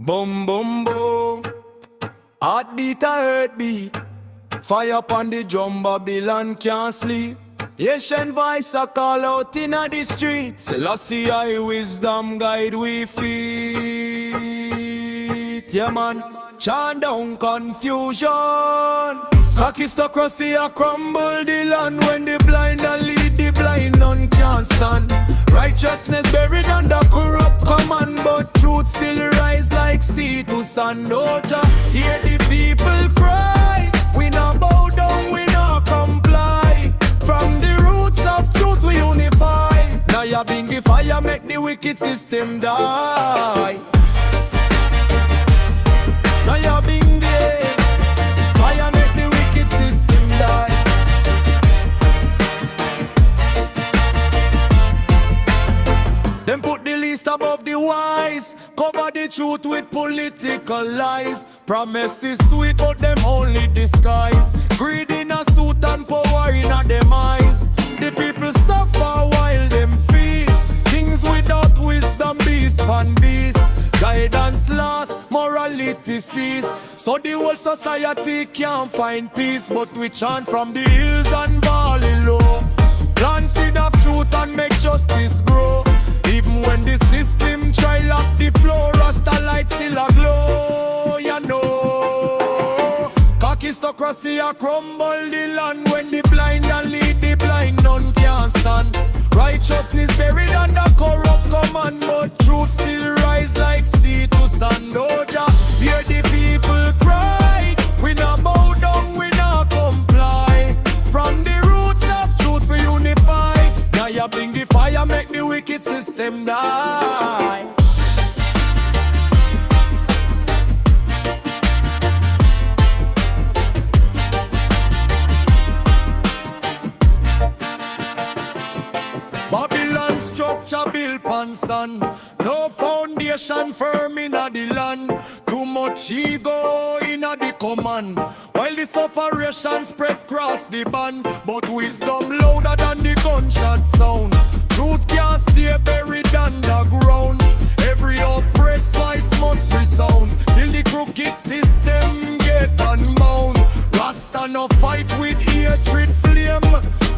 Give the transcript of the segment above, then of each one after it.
Boom, boom, boom. Heartbeat a heartbeat. Fire upon the drum, Babylon can't sleep. Asian voice a call out inna the streets. Selassie I wisdom guide we feet. Yeah man, chant down confusion. Aristocracy a crumble the land. When the blind a lead the blind, none can stand. Righteousness buried under corrupt command, but truth still rise like sea to sand. Oh Jah, hear the people cry. We not bow down, we not comply. From the roots of truth we unify. Nyabinghi fire make the wicked system die. Nyabinghi fire make the wicked system die. Them put the least above the wise, cover the truth with political lies. Promises sweet but them only disguise. Greed in a suit and power in a demise. The people suffer while them feast. Kings without wisdom, beast and beast. Guidance lost, morality cease. So the whole society can't find peace. But we chant from the hills and valley low. Plant seed of truth and make justice grow. Even when the system try lock the floor, Rasta light still a glow, you know. Aristocracy a crumble the land. When the blind a lead the blind, none can stand. Righteousness buried under corrupt command, but truth still rise like sea to sand. Oh Jah, hear the people cry. We not bow down, we not comply. From the roots of truth we unify. Nyabinghi fire make the wicked system die. Babylon structure built on sand. No foundation firm inna the land. Too much ego inna the command. While the sufferation spread across the band. But wisdom louder than the gunshot sound. Truth can't stay buried underground. Every oppressed voice must resound. Till the crooked system get unbound. Rasta no fight with hatred flame.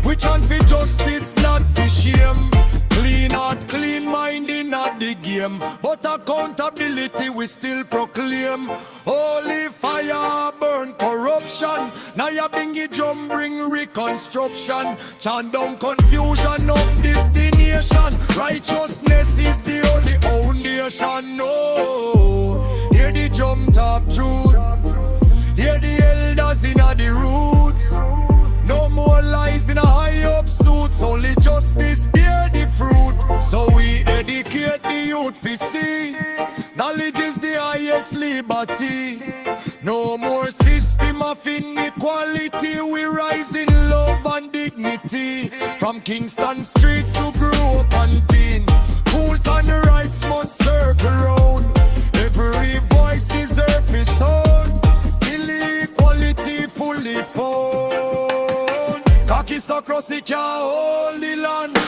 We chant for justice, not for shame. Clean heart, clean mind in the game. But accountability we still proclaim. Holy fire burn corruption. Nyabinghi drum bring reconstruction. Chant down confusion, uplift the nation. Righteousness is the only foundation. No, hear the drum talk truth. Hear the elders in the roots. No more lies in a high up suits. Only justice bear the fruit. So we educate the youth to see knowledge is the highest liberty. No more system of inequality. We rise in love and dignity. From Kingston streets to Grove and Dean, cult and rights must circle round. Every voice deserves its own. Inequality fully found. Aristocracy can't hold the land.